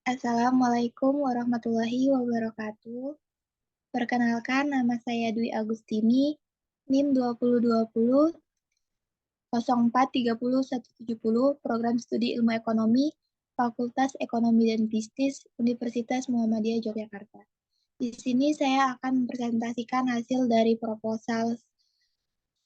Assalamualaikum warahmatullahi wabarakatuh. Perkenalkan, nama saya Dwi Agustini, NIM 2020 0430 Program Studi Ilmu Ekonomi, Fakultas Ekonomi dan Bisnis, Universitas Muhammadiyah Yogyakarta. Di sini saya akan mempresentasikan hasil dari proposal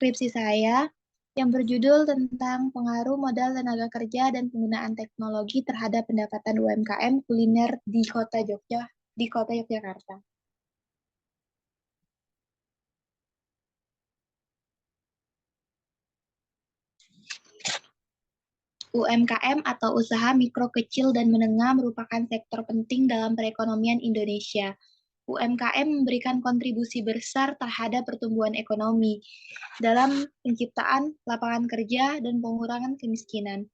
skripsi saya yang berjudul tentang pengaruh modal tenaga kerja dan penggunaan teknologi terhadap pendapatan UMKM kuliner di Kota Yogyakarta. UMKM atau usaha mikro kecil dan menengah merupakan sektor penting dalam perekonomian Indonesia. UMKM memberikan kontribusi besar terhadap pertumbuhan ekonomi dalam penciptaan lapangan kerja dan pengurangan kemiskinan.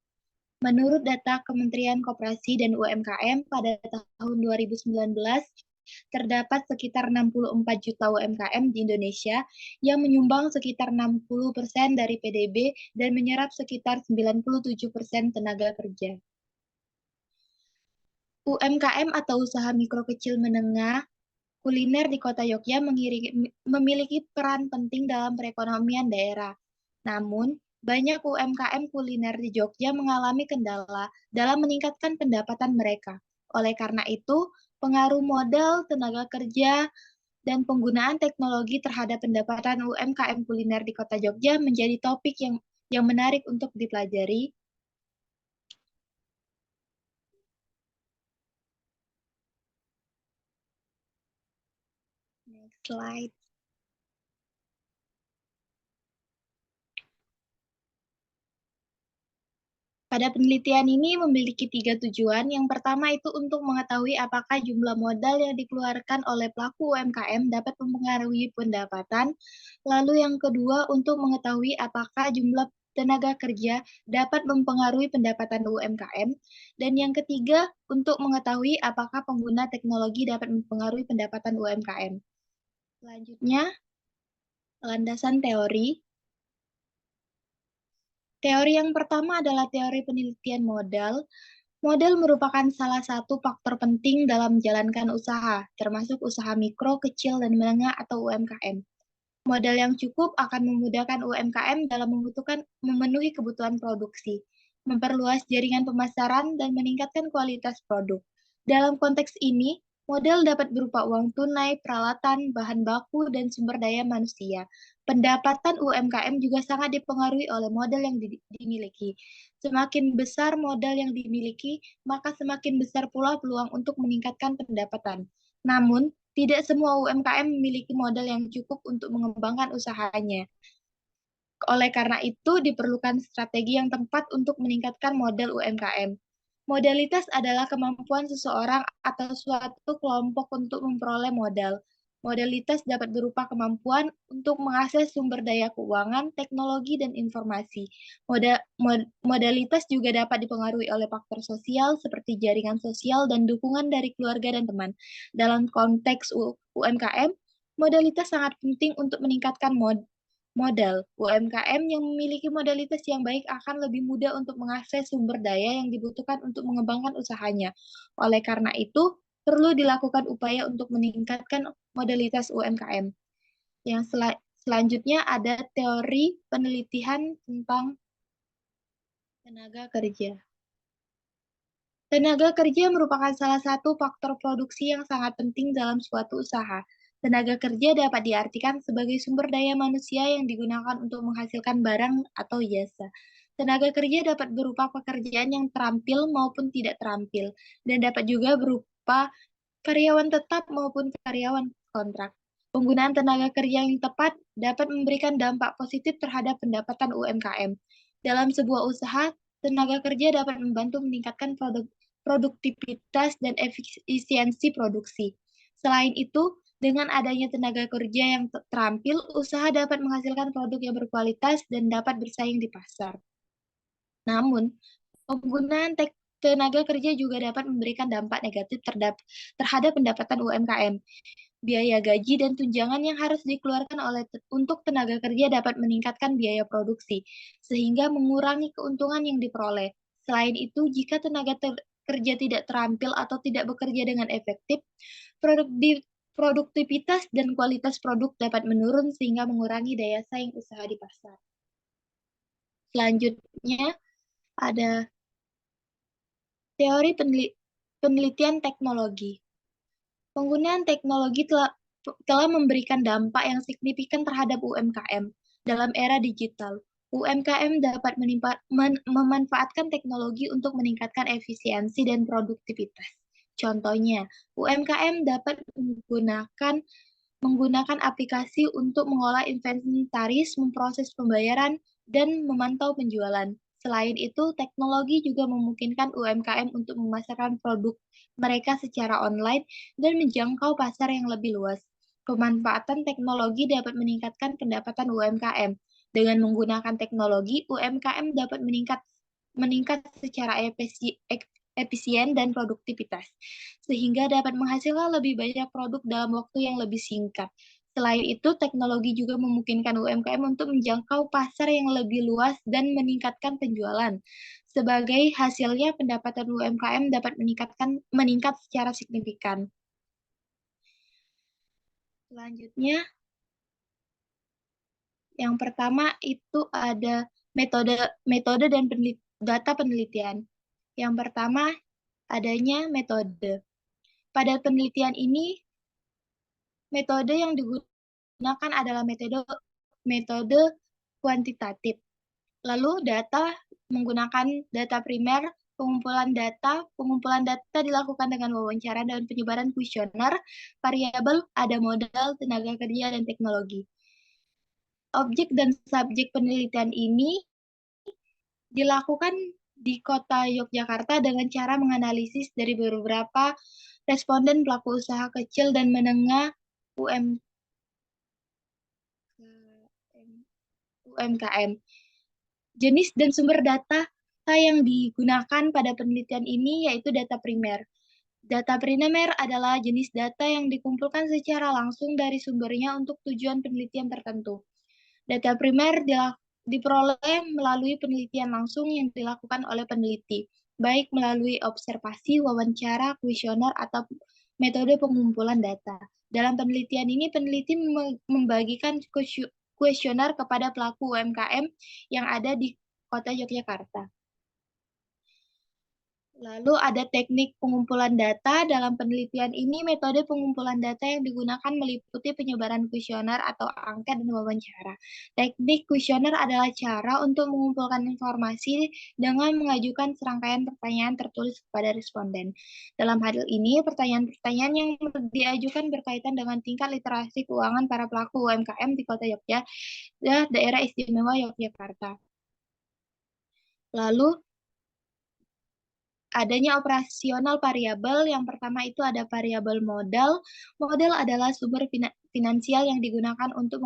Menurut data Kementerian Koperasi dan UMKM pada tahun 2019, terdapat sekitar 64 juta UMKM di Indonesia yang menyumbang sekitar 60% dari PDB dan menyerap sekitar 97% tenaga kerja. UMKM atau usaha mikro kecil menengah kuliner di Kota Yogyakarta memiliki peran penting dalam perekonomian daerah. Namun, banyak UMKM kuliner di Jogja mengalami kendala dalam meningkatkan pendapatan mereka. Oleh karena itu, pengaruh modal, tenaga kerja, dan penggunaan teknologi terhadap pendapatan UMKM kuliner di Kota Jogja menjadi topik yang menarik untuk dipelajari. Next slide. Pada penelitian ini memiliki 3 tujuan. Yang pertama itu untuk mengetahui apakah jumlah modal yang dikeluarkan oleh pelaku UMKM dapat mempengaruhi pendapatan. Lalu yang kedua untuk mengetahui apakah jumlah tenaga kerja dapat mempengaruhi pendapatan UMKM. Dan yang ketiga untuk mengetahui apakah pengguna teknologi dapat mempengaruhi pendapatan UMKM. Selanjutnya, landasan teori. Teori yang pertama adalah teori penelitian modal. Modal merupakan salah satu faktor penting dalam menjalankan usaha, termasuk usaha mikro, kecil, dan menengah atau UMKM. Modal yang cukup akan memudahkan UMKM dalam memenuhi kebutuhan produksi, memperluas jaringan pemasaran, dan meningkatkan kualitas produk. Dalam konteks ini, modal dapat berupa uang tunai, peralatan, bahan baku, dan sumber daya manusia. Pendapatan UMKM juga sangat dipengaruhi oleh modal yang dimiliki. Semakin besar modal yang dimiliki, maka semakin besar pula peluang untuk meningkatkan pendapatan. Namun, tidak semua UMKM memiliki modal yang cukup untuk mengembangkan usahanya. Oleh karena itu, diperlukan strategi yang tepat untuk meningkatkan modal UMKM. Modalitas adalah kemampuan seseorang atau suatu kelompok untuk memperoleh modal. Modalitas dapat berupa kemampuan untuk mengakses sumber daya keuangan, teknologi, dan informasi. Modalitas juga dapat dipengaruhi oleh faktor sosial seperti jaringan sosial dan dukungan dari keluarga dan teman. Dalam konteks UMKM, modalitas sangat penting untuk meningkatkan modal. UMKM yang memiliki modalitas yang baik akan lebih mudah untuk mengakses sumber daya yang dibutuhkan untuk mengembangkan usahanya. Oleh karena itu, perlu dilakukan upaya untuk meningkatkan modalitas UMKM. Yang selanjutnya ada teori penelitian tentang tenaga kerja. Tenaga kerja merupakan salah satu faktor produksi yang sangat penting dalam suatu usaha. Tenaga kerja dapat diartikan sebagai sumber daya manusia yang digunakan untuk menghasilkan barang atau jasa. Tenaga kerja dapat berupa pekerjaan yang terampil maupun tidak terampil, dan dapat juga berupa karyawan tetap maupun karyawan kontrak. Penggunaan tenaga kerja yang tepat dapat memberikan dampak positif terhadap pendapatan UMKM. Dalam sebuah usaha, tenaga kerja dapat membantu meningkatkan produktivitas dan efisiensi produksi. Selain itu, dengan adanya tenaga kerja yang terampil, usaha dapat menghasilkan produk yang berkualitas dan dapat bersaing di pasar. Namun, penggunaan tenaga kerja juga dapat memberikan dampak negatif terhadap pendapatan UMKM. Biaya gaji dan tunjangan yang harus dikeluarkan untuk tenaga kerja dapat meningkatkan biaya produksi, sehingga mengurangi keuntungan yang diperoleh. Selain itu, jika kerja tidak terampil atau tidak bekerja dengan efektif, produktivitas dan kualitas produk dapat menurun sehingga mengurangi daya saing usaha di pasar. Selanjutnya ada teori penelitian teknologi. Penggunaan teknologi telah memberikan dampak yang signifikan terhadap UMKM. Dalam era digital, UMKM dapat memanfaatkan teknologi untuk meningkatkan efisiensi dan produktivitas. Contohnya, UMKM dapat menggunakan aplikasi untuk mengolah inventaris, memproses pembayaran, dan memantau penjualan. Selain itu, teknologi juga memungkinkan UMKM untuk memasarkan produk mereka secara online dan menjangkau pasar yang lebih luas. Pemanfaatan teknologi dapat meningkatkan pendapatan UMKM. Dengan menggunakan teknologi, UMKM dapat meningkat secara efisien dan produktivitas, sehingga dapat menghasilkan lebih banyak produk dalam waktu yang lebih singkat. Selain itu, teknologi juga memungkinkan UMKM untuk menjangkau pasar yang lebih luas dan meningkatkan penjualan. Sebagai hasilnya, pendapatan UMKM dapat meningkat secara signifikan. Selanjutnya, yang pertama itu ada metode dan data penelitian. Yang pertama, adanya metode. Pada penelitian ini, metode yang digunakan adalah metode kuantitatif. Lalu menggunakan data primer, pengumpulan data dilakukan dengan wawancara dan penyebaran kuesioner, variabel, ada modal, tenaga kerja, dan teknologi. Objek dan subjek penelitian ini dilakukan di kota Yogyakarta dengan cara menganalisis dari beberapa responden pelaku usaha kecil dan menengah UMKM. Jenis dan sumber data yang digunakan pada penelitian ini yaitu data primer. Data primer adalah jenis data yang dikumpulkan secara langsung dari sumbernya untuk tujuan penelitian tertentu. Data primer diperoleh melalui penelitian langsung yang dilakukan oleh peneliti, baik melalui observasi, wawancara, kuesioner, atau metode pengumpulan data. Dalam penelitian ini, peneliti membagikan kuesioner kepada pelaku UMKM yang ada di Kota Yogyakarta. Lalu ada teknik pengumpulan data. Dalam penelitian ini, metode pengumpulan data yang digunakan meliputi penyebaran kuesioner atau angket dan wawancara. Teknik kuesioner adalah cara untuk mengumpulkan informasi dengan mengajukan serangkaian pertanyaan tertulis kepada responden. Dalam hal ini, pertanyaan-pertanyaan yang diajukan berkaitan dengan tingkat literasi keuangan para pelaku UMKM di Kota Yogyakarta dan Daerah Istimewa Yogyakarta. Lalu, adanya operasional variabel. Yang pertama itu ada variabel modal. Modal adalah sumber finansial yang digunakan untuk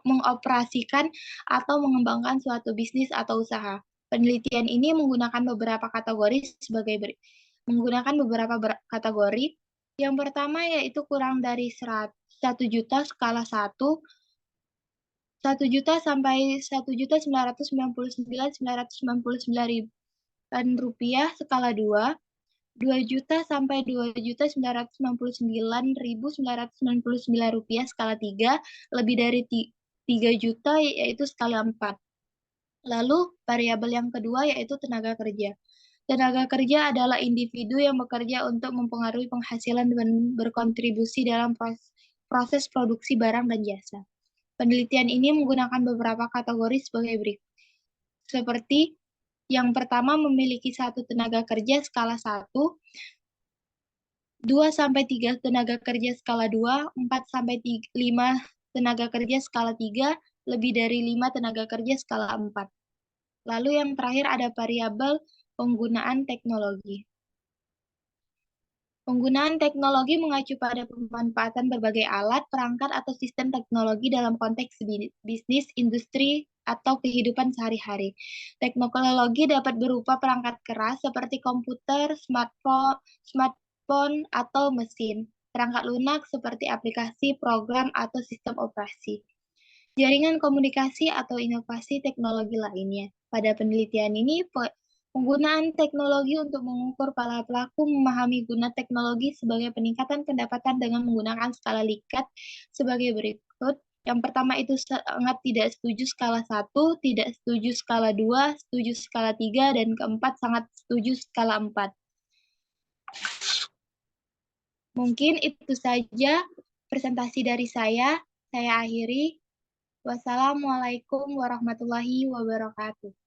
mengoperasikan atau mengembangkan suatu bisnis atau usaha. Penelitian ini menggunakan beberapa kategori kategori. Yang pertama yaitu kurang dari 1 juta skala 1, 1 juta sampai 1.999.999 rupiah skala 2, 2 juta sampai 2.999.999 rupiah skala 3, lebih dari 3 juta yaitu skala 4. Lalu variabel yang kedua yaitu tenaga kerja. Tenaga kerja adalah individu yang bekerja untuk mempengaruhi penghasilan dan berkontribusi dalam proses produksi barang dan jasa. Penelitian ini menggunakan beberapa kategori sebagai berikut. Seperti yang pertama memiliki 1 tenaga kerja skala 1, 2-3 tenaga kerja skala 2, 4-5 tenaga kerja skala 3, lebih dari 5 tenaga kerja skala 4. Lalu yang terakhir ada variabel penggunaan teknologi. Penggunaan teknologi mengacu pada pemanfaatan berbagai alat, perangkat, atau sistem teknologi dalam konteks bisnis, industri, atau kehidupan sehari-hari. Teknologi dapat berupa perangkat keras seperti komputer, smartphone, atau mesin. Perangkat lunak seperti aplikasi, program, atau sistem operasi. Jaringan komunikasi atau inovasi teknologi lainnya. Pada penelitian ini, Penggunaan teknologi untuk mengukur para pelaku memahami guna teknologi sebagai peningkatan pendapatan dengan menggunakan skala Likert sebagai berikut. Yang pertama itu sangat tidak setuju skala 1, tidak setuju skala 2, setuju skala 3, dan keempat sangat setuju skala 4. Mungkin itu saja presentasi dari saya. Saya akhiri. Wassalamualaikum warahmatullahi wabarakatuh.